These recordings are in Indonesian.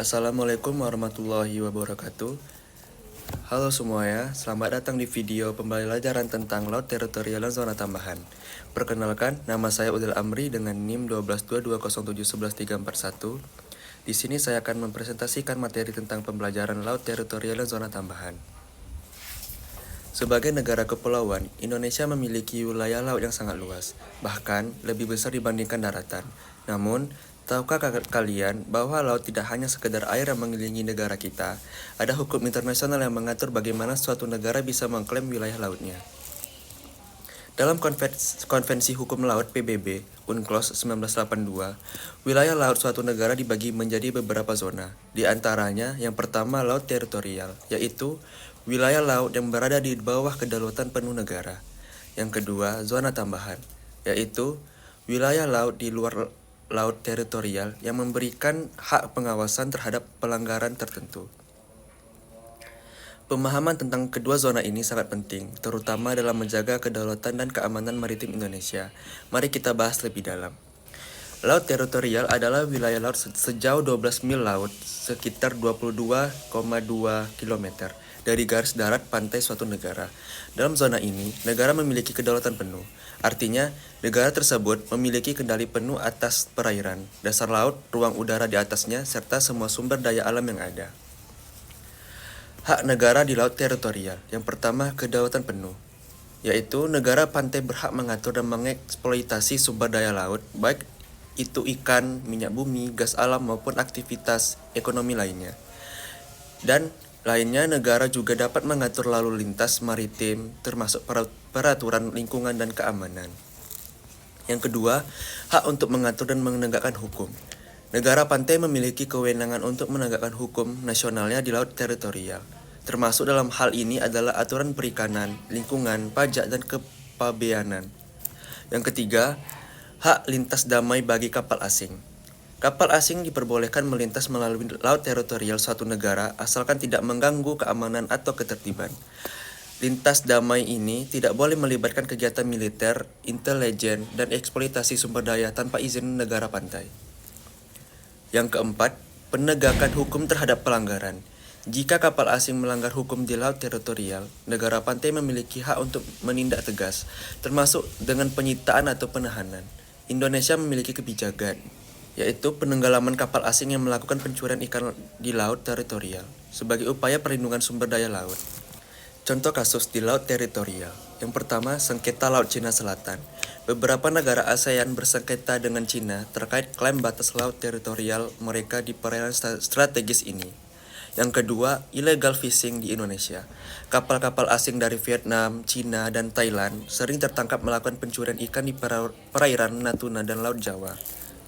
Assalamualaikum warahmatullahi wabarakatuh. Halo semuanya, selamat datang di video pembelajaran tentang laut teritorial dan zona tambahan. Perkenalkan, nama saya Udil Amri dengan NIM 1222071111341. Di sini saya akan mempresentasikan materi tentang pembelajaran laut teritorial dan zona tambahan. Sebagai negara kepulauan, Indonesia memiliki wilayah laut yang sangat luas, bahkan lebih besar dibandingkan daratan. Namun, tahukah kalian bahwa laut tidak hanya sekedar air yang mengelilingi negara kita? Ada hukum internasional yang mengatur bagaimana suatu negara bisa mengklaim wilayah lautnya. Dalam Konvensi Hukum Laut PBB, UNCLOS 1982, wilayah laut suatu negara dibagi menjadi beberapa zona. Di antaranya, yang pertama laut teritorial, yaitu wilayah laut yang berada di bawah kedaulatan penuh negara. Yang kedua, zona tambahan, yaitu wilayah laut di luar laut teritorial yang memberikan hak pengawasan terhadap pelanggaran tertentu. Pemahaman tentang kedua zona ini sangat penting, terutama dalam menjaga kedaulatan dan keamanan maritim Indonesia. Mari kita bahas lebih dalam. Laut teritorial adalah wilayah laut sejauh 12 mil laut, sekitar 22,2 km, dari garis darat pantai suatu negara. Dalam zona ini, negara memiliki kedaulatan penuh. Artinya, negara tersebut memiliki kendali penuh atas perairan, dasar laut, ruang udara di atasnya, serta semua sumber daya alam yang ada. Hak negara di laut teritorial. Yang pertama, kedaulatan penuh, yaitu negara pantai berhak mengatur dan mengeksploitasi sumber daya laut, baik itu ikan, minyak bumi, gas alam, maupun aktivitas ekonomi lainnya. Dan lainnya, negara juga dapat mengatur lalu lintas maritim, termasuk peraturan lingkungan dan keamanan. Yang kedua, hak untuk mengatur dan menegakkan hukum. Negara pantai memiliki kewenangan untuk menegakkan hukum nasionalnya di laut teritorial. Termasuk dalam hal ini adalah aturan perikanan, lingkungan, pajak, dan kepabeanan. Yang ketiga, hak lintas damai bagi kapal asing. Kapal asing diperbolehkan melintas melalui laut teritorial suatu negara asalkan tidak mengganggu keamanan atau ketertiban. Lintas damai ini tidak boleh melibatkan kegiatan militer, intelijen, dan eksploitasi sumber daya tanpa izin negara pantai. Yang keempat, penegakan hukum terhadap pelanggaran. Jika kapal asing melanggar hukum di laut teritorial, negara pantai memiliki hak untuk menindak tegas, termasuk dengan penyitaan atau penahanan. Indonesia memiliki kebijakan, yaitu penenggelaman kapal asing yang melakukan pencurian ikan di laut teritorial, sebagai upaya perlindungan sumber daya laut. Contoh kasus di laut teritorial. Yang pertama, sengketa Laut Cina Selatan. Beberapa negara ASEAN bersengketa dengan Cina terkait klaim batas laut teritorial mereka di perairan strategis ini. Yang kedua, illegal fishing di Indonesia. Kapal-kapal asing dari Vietnam, Cina, dan Thailand sering tertangkap melakukan pencurian ikan di perairan Natuna dan Laut Jawa.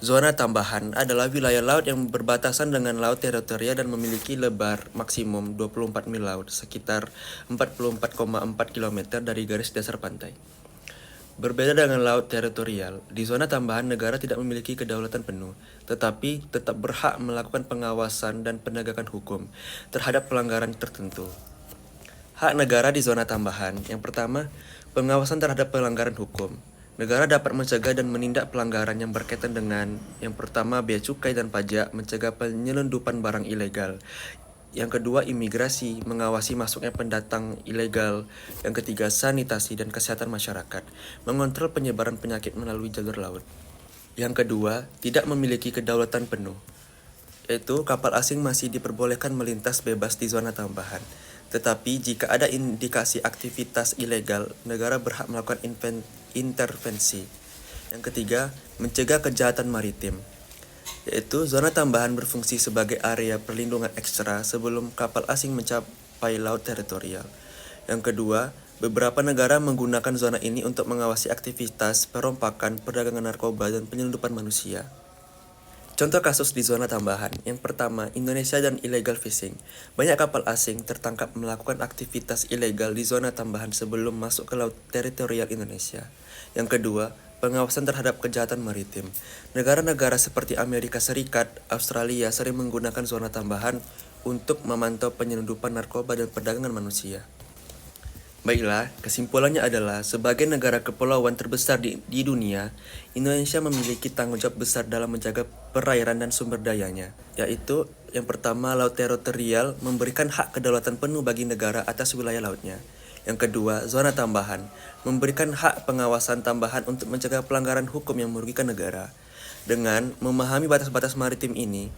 Zona tambahan adalah wilayah laut yang berbatasan dengan laut teritorial dan memiliki lebar maksimum 24 mil laut, sekitar 44,4 km dari garis dasar pantai. Berbeda dengan laut teritorial, di zona tambahan negara tidak memiliki kedaulatan penuh, tetapi tetap berhak melakukan pengawasan dan penegakan hukum terhadap pelanggaran tertentu. Hak negara di zona tambahan. Yang pertama, pengawasan terhadap pelanggaran hukum. Negara dapat mencegah dan menindak pelanggaran yang berkaitan dengan yang pertama, bea cukai dan pajak, mencegah penyelundupan barang ilegal. Yang kedua, imigrasi, mengawasi masuknya pendatang ilegal. Yang ketiga, sanitasi dan kesehatan masyarakat, mengontrol penyebaran penyakit melalui jalur laut. Yang kedua, tidak memiliki kedaulatan penuh, yaitu kapal asing masih diperbolehkan melintas bebas di zona tambahan. Tetapi jika ada indikasi aktivitas ilegal, negara berhak melakukan intervensi. Yang ketiga, mencegah kejahatan maritim, yaitu zona tambahan berfungsi sebagai area perlindungan ekstra sebelum kapal asing mencapai laut teritorial. Yang kedua, beberapa negara menggunakan zona ini untuk mengawasi aktivitas perompakan, perdagangan narkoba, dan penyelundupan manusia. Contoh kasus di zona tambahan. Yang pertama, Indonesia dan illegal fishing. Banyak kapal asing tertangkap melakukan aktivitas ilegal di zona tambahan sebelum masuk ke laut teritorial Indonesia. Yang kedua, pengawasan terhadap kejahatan maritim. Negara-negara seperti Amerika Serikat, Australia sering menggunakan zona tambahan untuk memantau penyelundupan narkoba dan perdagangan manusia. Baiklah, kesimpulannya adalah sebagai negara kepulauan terbesar di dunia, Indonesia memiliki tanggung jawab besar dalam menjaga perairan dan sumber dayanya, yaitu Yang pertama, laut teritorial memberikan hak kedaulatan penuh bagi negara atas wilayah lautnya. Yang kedua, zona tambahan memberikan hak pengawasan tambahan untuk mencegah pelanggaran hukum yang merugikan negara. Dengan memahami batas-batas maritim ini,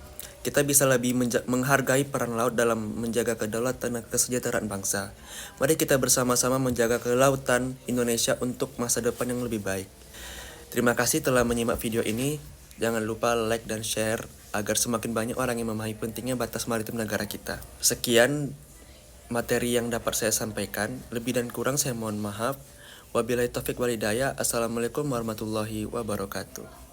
kita bisa lebih menghargai peran laut dalam menjaga kedaulatan dan kesejahteraan bangsa. Mari kita bersama-sama menjaga kelautan Indonesia untuk masa depan yang lebih baik. Terima kasih telah menyimak video ini. Jangan lupa like dan share agar semakin banyak orang yang memahami pentingnya batas maritim negara kita. Sekian materi yang dapat saya sampaikan. Lebih dan kurang saya mohon maaf. Wabillahi taufik wal hidayah. Assalamualaikum warahmatullahi wabarakatuh.